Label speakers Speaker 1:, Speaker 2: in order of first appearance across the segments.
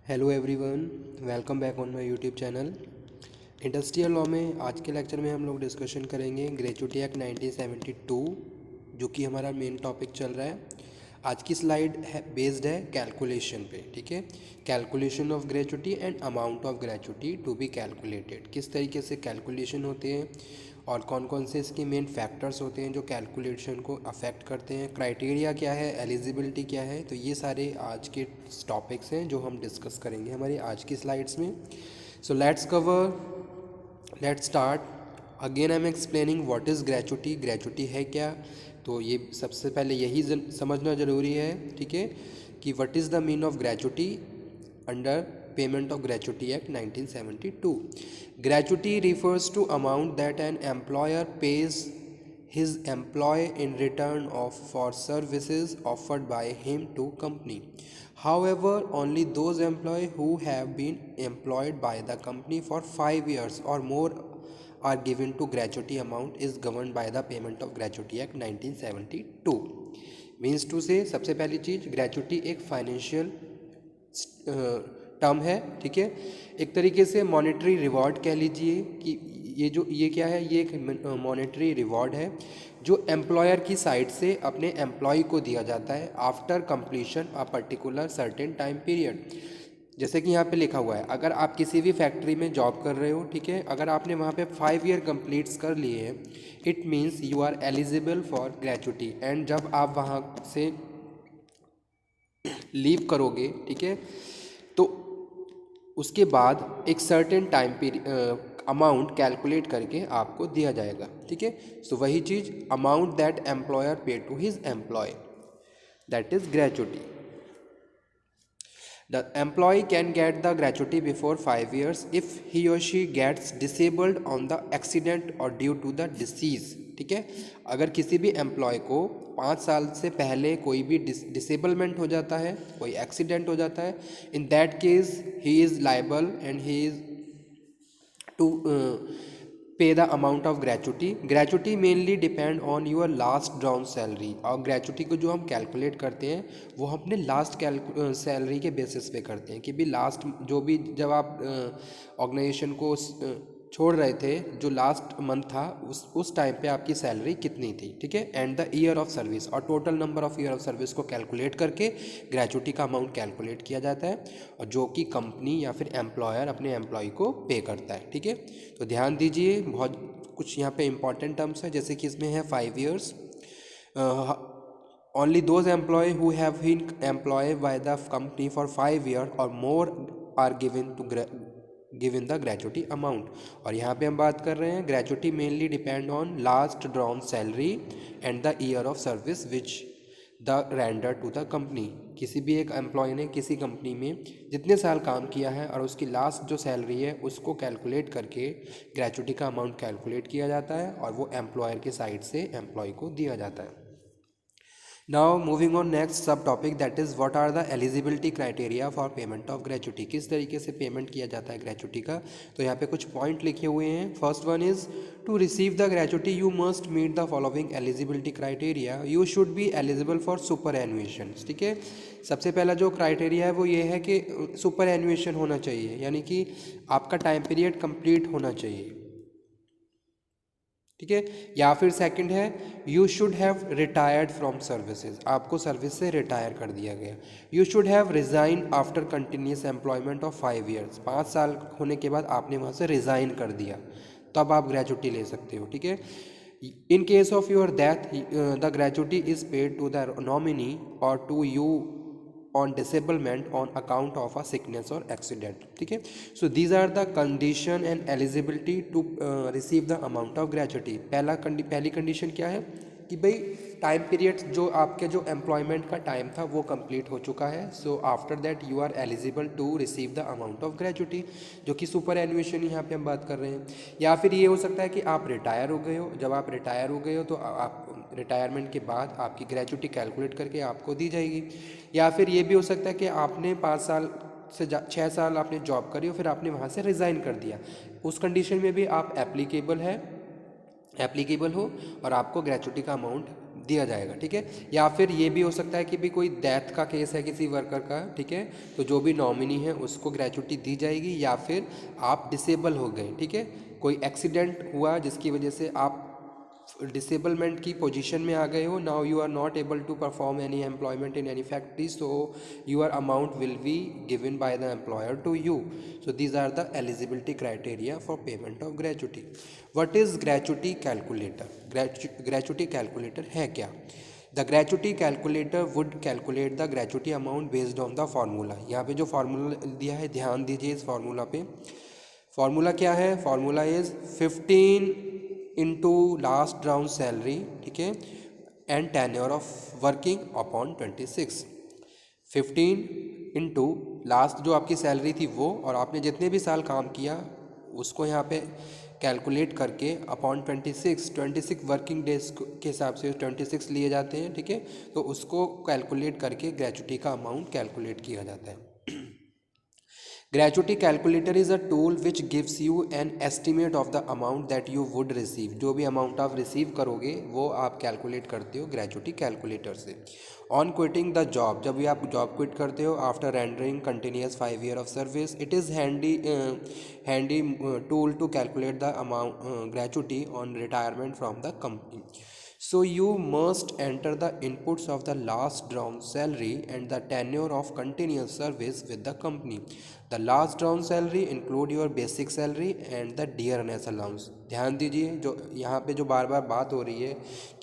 Speaker 1: Hello everyone, welcome back on my YouTube channel. Industrial law में आज के lecture में हम लोग डिस्कशन करेंगे ग्रेच्युटी एक्ट 1972, जो कि हमारा मेन टॉपिक चल रहा है। आज की स्लाइड है बेस्ड है कैलकुलेशन पे, ठीक है। Calculation of gratuity and amount of gratuity to be calculated, किस तरीके से कैलकुलेशन होते हैं और कौन कौन से इसके मेन फैक्टर्स होते हैं जो कैलकुलेशन को अफेक्ट करते हैं, क्राइटेरिया क्या है, एलिजिबिलिटी क्या है। तो ये सारे आज के टॉपिक्स हैं जो हम डिस्कस करेंगे हमारी आज की स्लाइड्स में। So let's start. Again I am explaining what is gratuity. Gratuity है क्या, तो ये सबसे पहले यही समझना ज़रूरी है, ठीक है, कि what is the mean of gratuity under payment of gratuity act 1972। Gratuity refers to amount that an employer pays his employee in return for services offered by him to company. However, only those employees who have been employed by the company for 5 years or more are given to gratuity amount is governed by the payment of gratuity act 1972. Means to say सबसे पहली चीज़, gratuity एक financial term है, ठीक है। एक तरीके से मॉनेटरी रिवॉर्ड कह लीजिए कि ये क्या है, ये एक मॉनेटरी रिवॉर्ड है जो एम्प्लॉयर की साइड से अपने एम्प्लॉय को दिया जाता है after completion a particular certain time period. जैसे कि यहाँ पे लिखा हुआ है, अगर आप किसी भी फैक्ट्री में जॉब कर रहे हो, ठीक है, अगर आपने वहाँ पे 5 ईयर कंप्लीट्स कर लिए हैं, it means you are eligible for gratuity. And जब आप वहाँ से लीव करोगे, ठीक है, तो उसके बाद एक certain time period amount calculate करके आपको दिया जाएगा, ठीक है। सो वही चीज़, amount that employer pay to his employee, that is gratuity. The employee can get the gratuity before 5 years if he or she gets disabled on the accident or due to the disease, ठीक है। अगर किसी भी employ को 5 साल से पहले कोई भी डिसेबलमेंट हो जाता है, कोई एक्सीडेंट हो जाता है, in that case he is liable and he is to pay the amount of gratuity. Gratuity mainly depend on your last drawn salary, और ग्रेच्युटी को जो हम कैलकुलेट करते हैं वो हम अपने लास्ट सैलरी के बेसिस पे करते हैं कि भी लास्ट जो भी जब आप ऑर्गेनाइजेशन को छोड़ रहे थे, जो लास्ट मंथ था उस टाइम पे आपकी सैलरी कितनी थी, ठीक है, and the year of service और total number of year of service को कैलकुलेट करके ग्रेच्युटी का अमाउंट कैलकुलेट किया जाता है, और जो कि कंपनी या फिर एम्प्लॉयर अपने एम्प्लॉय को पे करता है, ठीक है। तो ध्यान दीजिए, बहुत कुछ यहाँ पे इंपॉर्टेंट टर्म्स है, जैसे कि इसमें है 5 years, only those employee who have been employed by the company for 5 years or more are given the gratuity amount। और यहाँ पे हम बात कर रहे हैं gratuity mainly depend on last drawn salary and the year of service which the render to the company. किसी भी एक एम्प्लॉय ने किसी कंपनी में जितने साल काम किया है और उसकी लास्ट जो सैलरी है उसको कैलकुलेट करके ग्रेच्युटी का अमाउंट कैलकुलेट किया जाता है और वो एम्प्लॉयर के साइड से एम्प्लॉय को दिया जाता है। Now moving on next sub topic, that is what are the eligibility criteria for payment of gratuity. किस तरीके से पेमेंट किया जाता है ग्रेच्युटी का, तो यहाँ पे कुछ पॉइंट लिखे हुए हैं। First one is to receive the gratuity you must meet the following eligibility criteria. You should be eligible for superannuation, ठीक है। सबसे पहला जो क्राइटेरिया है वो ये है कि सुपर एनुएशन होना चाहिए, यानी कि आपका टाइम पीरियड कंप्लीट होना चाहिए, ठीक है। या फिर सेकंड है you should have retired from services, आपको सर्विस से रिटायर कर दिया गया। You should have resign after continuous employment of 5 years, 5 साल होने के बाद आपने वहाँ से रिज़ाइन कर दिया, तब आप ग्रेच्युटी ले सकते हो, ठीक है। In case of your death the gratuity is paid to the nominee और to you on disablement on account of a sickness or accident, ठीक है। so these are the condition and eligibility to receive the amount of gratuity। पहली condition क्या है कि भाई time period जो आपके जो एम्प्लॉयमेंट का टाइम था वो कंप्लीट हो चुका है, so after that you are eligible to receive the amount of gratuity, जो कि सुपर एनुएशन यहाँ पे हम बात कर रहे हैं। या फिर ये हो सकता है कि आप रिटायर हो गए हो, जब आप रिटायर हो गए हो तो आप रिटायरमेंट के बाद आपकी ग्रेच्युटी कैलकुलेट करके आपको दी जाएगी। या फिर ये भी हो सकता है कि आपने 5 साल से 6 साल आपने जॉब करी हो, फिर आपने वहाँ से रिज़ाइन कर दिया, उस कंडीशन में भी आप एप्लीकेबल हो और आपको ग्रेच्युटी का अमाउंट दिया जाएगा, ठीक है। या फिर ये भी हो सकता है कि भी कोई डेथ का केस है किसी वर्कर का, ठीक है, तो जो भी नॉमिनी है उसको ग्रेचुटी दी जाएगी। या फिर आप डिसेबल हो गए, ठीक है, कोई एक्सीडेंट हुआ जिसकी वजह से आप डिसेबलमेंट की पोजीशन में आ गए हो, now you are not able to perform any employment in any factory, so your amount will be given by the employer to you. So these are the eligibility criteria for payment of gratuity. What is gratuity calculator? Gratuity calculator है क्या? The gratuity calculator would calculate the gratuity amount based on the formula. यहाँ पे जो formula दिया है ध्यान दीजिए इस फार्मूला पे। फार्मूला क्या है? Formula is 15 into last round salary, ठीक है, and tenure of working upon 26। 15 into last जो आपकी सैलरी थी वो, और आपने जितने भी साल काम किया उसको यहाँ पे कैलकुलेट करके अपॉन 26 वर्किंग डेज के हिसाब से 26 लिए जाते हैं, ठीक है, तो उसको कैलकुलेट करके ग्रेचुटी का अमाउंट कैलकुलेट किया जाता है। Gratuity calculator is a tool which gives you an estimate of the amount that you would receive. जो भी अमाउंट आप रिसीव करोगे वो आप कैलकुलेट करते हो ग्रेचुटी कैलकुलेटर से। ऑन क्विटिंग द जॉब, जब भी आप जॉब क्विट करते हो after rendering continuous 5 year of service, it is handy tool to calculate the amount gratuity on retirement from the company. So you must enter the inputs of the last drawn salary and the tenure of continuous service with the company. The last drawn salary include your basic salary and the dearness allowance. ध्यान दीजिए, जो यहाँ पे जो बार बार बात हो रही है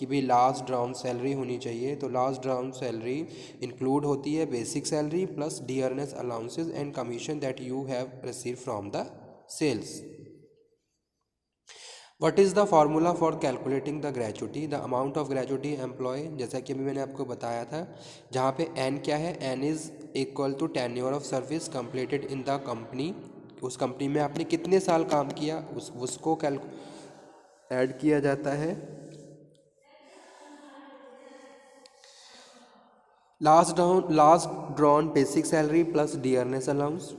Speaker 1: कि भाई लास्ट ड्राउन सैलरी होनी चाहिए, तो लास्ट ड्राउन सैलरी इंक्लूड होती है basic salary plus dearness allowances and commission that you have receive from the sales. What is the formula for calculating the gratuity? The amount of gratuity employee, जैसा कि अभी मैंने आपको बताया था, जहाँ पे एन क्या है, N is equal to tenure of service completed in the company. उस कंपनी में आपने कितने साल काम किया उसको ऐड किया जाता है। Last drawn basic salary plus dearness allowance.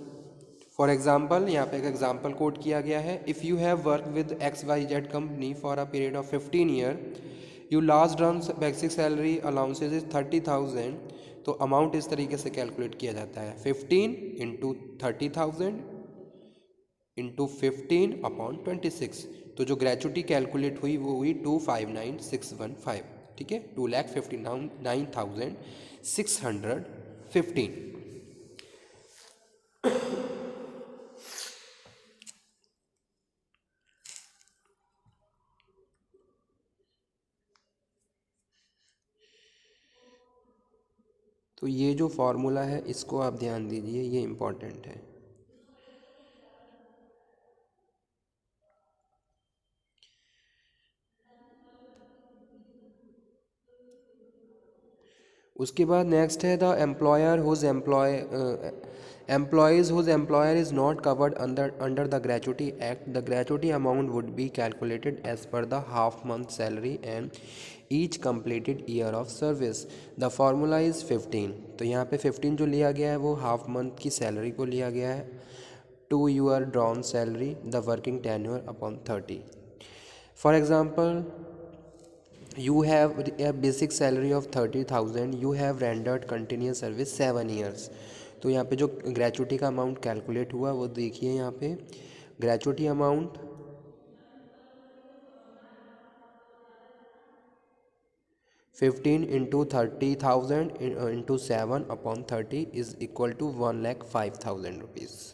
Speaker 1: For example, यहाँ पे एक एग्जाम्पल कोट किया गया है, if you have work with XYZ company for a period of 15 year, you last run basic salary allowances is 30,000। तो अमाउंट इस तरीके से कैलकुलेट किया जाता है 15 इंटू 30,000 इंटू 15 अपॉन 26। तो जो ग्रेचुटी कैलकुलेट हुई वो हुई 259,615, ठीक है, 2,59,615। तो ये जो फार्मूला है इसको आप ध्यान दीजिए, ये इम्पॉर्टेंट है। उसके बाद नेक्स्ट है the employer whose employees whose employer is not covered under the gratuity act, the gratuity amount would be calculated as per the half month salary and each completed year of service. The formula is 15। तो यहाँ पे 15 जो लिया गया है वो half month की salary को लिया गया है, to your drawn salary, the working tenure upon 30। For example, you have a basic salary of 30,000, you have rendered continuous service 7 years। तो यहाँ पे जो ग्रेचुटी का अमाउंट कैलकुलेट हुआ वो देखिए, यहाँ पे gratuity amount 15 into 30,000 into 7 upon 30 is equal to 1,05,000 rupees.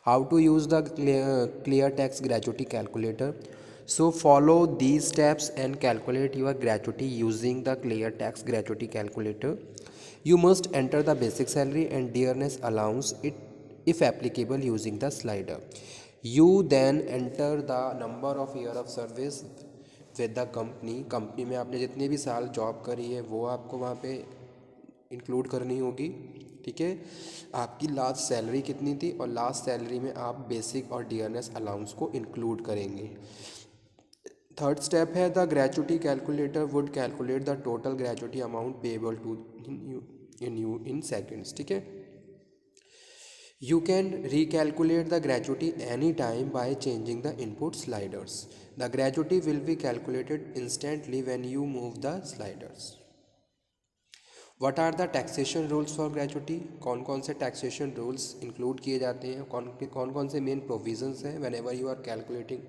Speaker 1: How to use the Clear Tax gratuity calculator? So follow these steps and calculate your gratuity using the clear tax gratuity calculator. You must enter the basic salary and dearness allowance it if applicable using the slider. You then enter the number of year of service with the company में आपने जितने भी साल job करी है वो आपको वहाँ पे इंक्लूड करनी होगी, ठीक है। आपकी लास्ट सैलरी कितनी थी और लास्ट सैलरी में आप बेसिक और डियरनेस अलाउंस को इंक्लूड करेंगे। थर्ड स्टेप है the gratuity calculator would calculate the total gratuity amount payable to in seconds, ठीक है। You can recalculate the gratuity anytime by changing the input sliders. The gratuity will be calculated instantly when you move the sliders. What are the taxation rules for gratuity? कौन कौन से taxation rules include किए जाते हैं, कौन कौन से main provisions हैं whenever you are calculating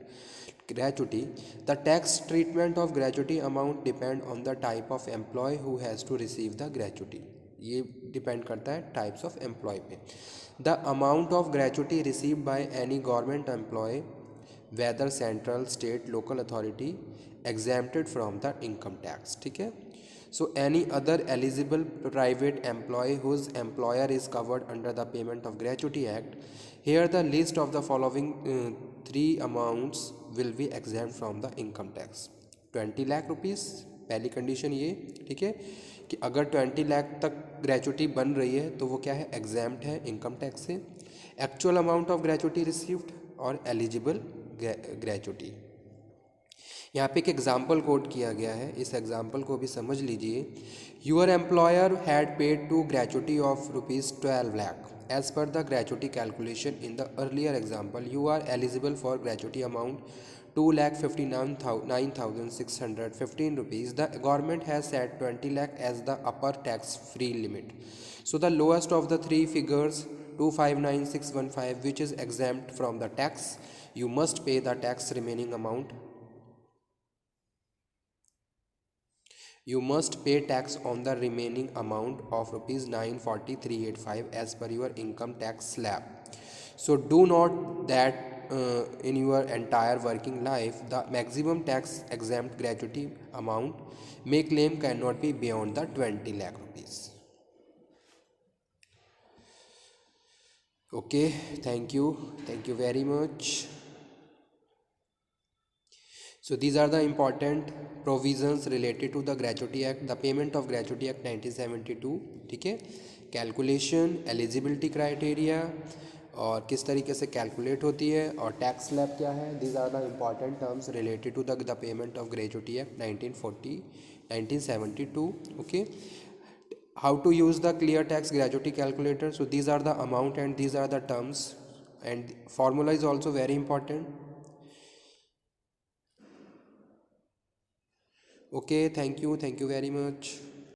Speaker 1: gratuity? The tax treatment of gratuity amount depend on the type of employee who has to receive the gratuity. ये डिपेंड करता है टाइप्स ऑफ एम्प्लॉय पे. The amount of gratuity received by any government employee whether central state local authority exempted from the income tax. ठीक है. So any other eligible private employee whose employer is covered under the payment of gratuity act. Here the list of the following three amounts will be exempt from the income tax. 20 lakh rupees पहली condition ये. ठीक है, कि अगर 20 लाख तक gratuity बन रही है तो वो क्या है, एग्जैम्प्ट है इनकम टैक्स से. Actual amount of gratuity received और एलिजिबल ग्रेचुटी. यहाँ पे एक एग्जाम्पल कोट किया गया है, इस एग्जाम्पल को भी समझ लीजिए. Your employer had paid to gratuity of ₹12 lakh. As per the gratuity calculation in the earlier example you are eligible for gratuity amount ₹2,59,615. The government has set 20 lakh as the upper tax-free limit. So the lowest of the three figures, 259,615, which is exempt from the tax, you must pay the tax remaining amount. You must pay tax on the remaining amount of ₹940,385 as per your income tax slab. So do note that in your entire working life, the maximum tax exempt gratuity amount may claim cannot be beyond the 20 lakh rupees. Okay, thank you very much. So these are the important provisions related to the Gratuity Act, the payment of Gratuity Act 1972. ठीक है, calculation, eligibility criteria और किस तरीके से calculate होती है, और tax slab क्या है. These are the important terms related to the payment of gratuity act 1972. Okay, how to use the Clear Tax gratuity calculator. So these are the amount and these are the terms and formula is also very important. Okay, thank you very much.